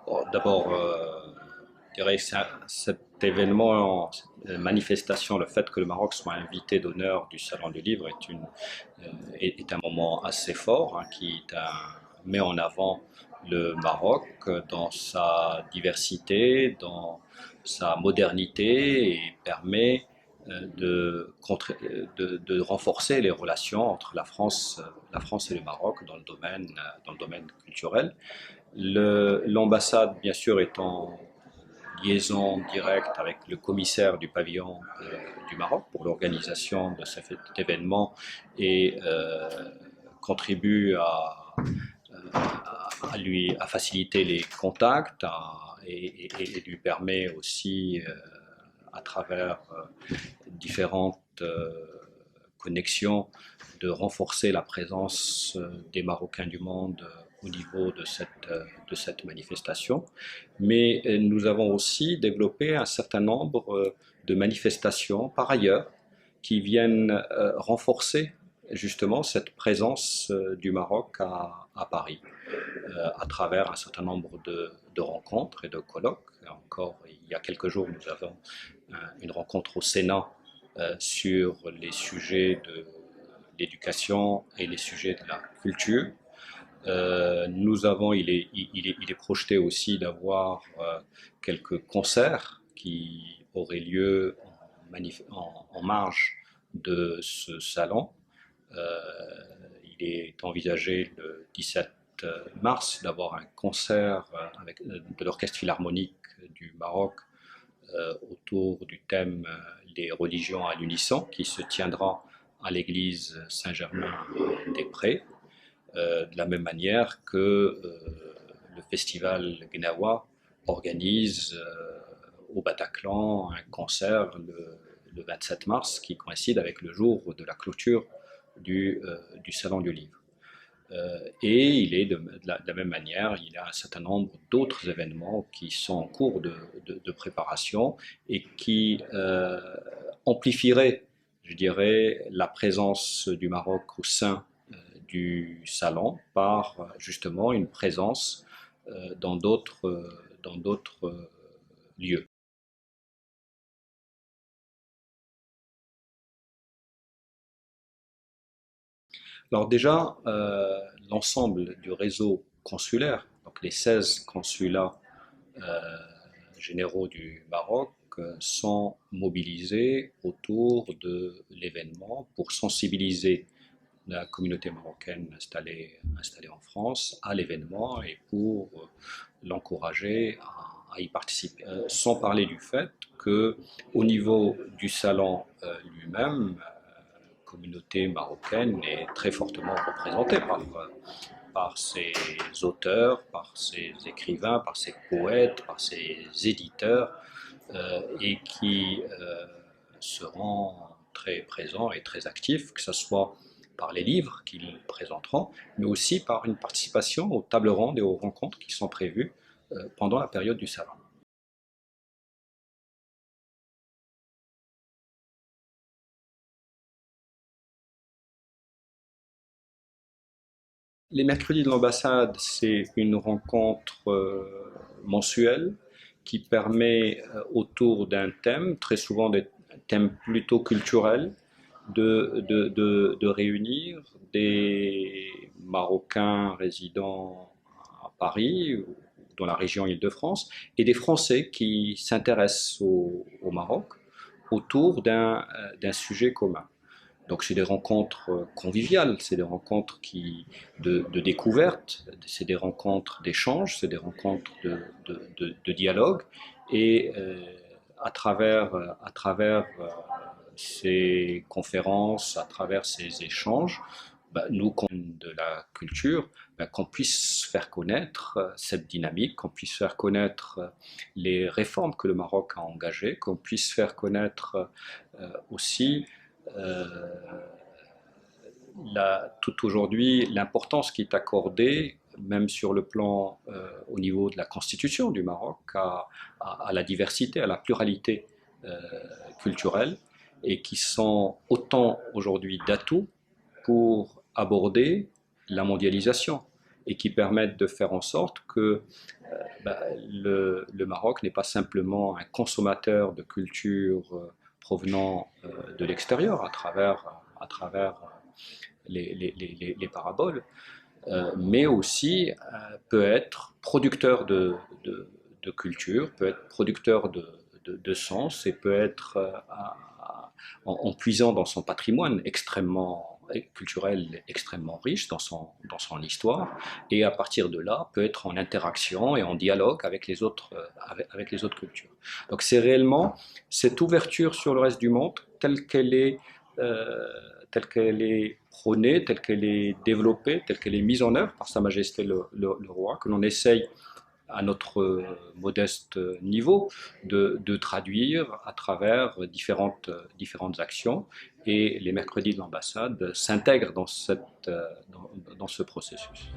Bon, d'abord, je dirais que cet événement, cette manifestation, le fait que le Maroc soit invité d'honneur du Salon du Livre est un moment assez fort, hein, met en avant le Maroc dans sa diversité, dans sa modernité et permet de renforcer les relations entre la France et le Maroc dans le domaine culturel. L'ambassade, bien sûr, est en liaison directe avec le commissaire du pavillon du Maroc pour l'organisation de cet événement et contribue à faciliter les contacts et lui permet aussi, à travers différentes connexions, de renforcer la présence des Marocains du monde au niveau de cette manifestation. Mais nous avons aussi développé un certain nombre de manifestations par ailleurs qui viennent renforcer justement cette présence du Maroc à Paris à travers un certain nombre de rencontres et de colloques. Encore il y a quelques jours, nous avons une rencontre au Sénat sur les sujets de l'éducation et les sujets de la culture. Il est projeté aussi d'avoir quelques concerts qui auraient lieu en marge de ce salon. Euh, il est envisagé le 17 mars d'avoir un concert de l'Orchestre Philharmonique du Maroc autour du thème des religions à l'unisson qui se tiendra à l'église Saint-Germain-des-Prés, de la même manière que le festival Gnawa organise au Bataclan un concert le 27 mars qui coïncide avec le jour de la clôture du Salon du Livre. Et il est de la même manière, il y a un certain nombre d'autres événements qui sont en cours de préparation et qui amplifieraient, je dirais, la présence du Maroc au sein du salon par justement une présence dans d'autres lieux. Alors déjà, l'ensemble du réseau consulaire, donc les 16 consulats euh, généraux du Maroc, sont mobilisés autour de l'événement pour sensibiliser la communauté marocaine installée en France à l'événement et pour l'encourager à y participer. Sans parler du fait que au niveau du salon lui-même, la communauté marocaine est très fortement représentée par ses auteurs, par ses écrivains, par ses poètes, par ses éditeurs, et qui seront très présents et très actifs, que ce soit par les livres qu'ils présenteront, mais aussi par une participation aux tables rondes et aux rencontres qui sont prévues pendant la période du salon. Les mercredis de l'ambassade, c'est une rencontre mensuelle qui permet, autour d'un thème, très souvent des thèmes plutôt culturels, de réunir des Marocains résidant à Paris ou dans la région Île-de-France et des Français qui s'intéressent au Maroc autour d'un sujet commun. Donc c'est des rencontres conviviales, c'est des rencontres de découverte, c'est des rencontres d'échange, c'est des rencontres de dialogue. Et à travers ces conférences, à travers ces échanges, bah, nous, de la culture, bah, qu'on puisse faire connaître cette dynamique, qu'on puisse faire connaître les réformes que le Maroc a engagées, qu'on puisse faire connaître aussi euh, tout aujourd'hui l'importance qui est accordée, même sur le plan au niveau de la constitution du Maroc, à la diversité, à la pluralité euh, culturelle, et qui sont autant aujourd'hui d'atouts pour aborder la mondialisation et qui permettent de faire en sorte que le Maroc n'est pas simplement un consommateur de culture provenant de l'extérieur à travers les paraboles, mais aussi peut être producteur de culture, peut être producteur de sens et peut être, en puisant dans son patrimoine extrêmement culturel extrêmement riche dans son histoire, et à partir de là peut être en interaction et en dialogue avec les autres cultures. Donc c'est réellement cette ouverture sur le reste du monde euh, telle qu'elle est prônée, telle qu'elle est développée, telle qu'elle est mise en œuvre par Sa Majesté le Roi, que l'on essaye à notre modeste niveau de traduire à travers différentes actions. Et les mercredis de l'ambassade s'intègrent dans ce processus.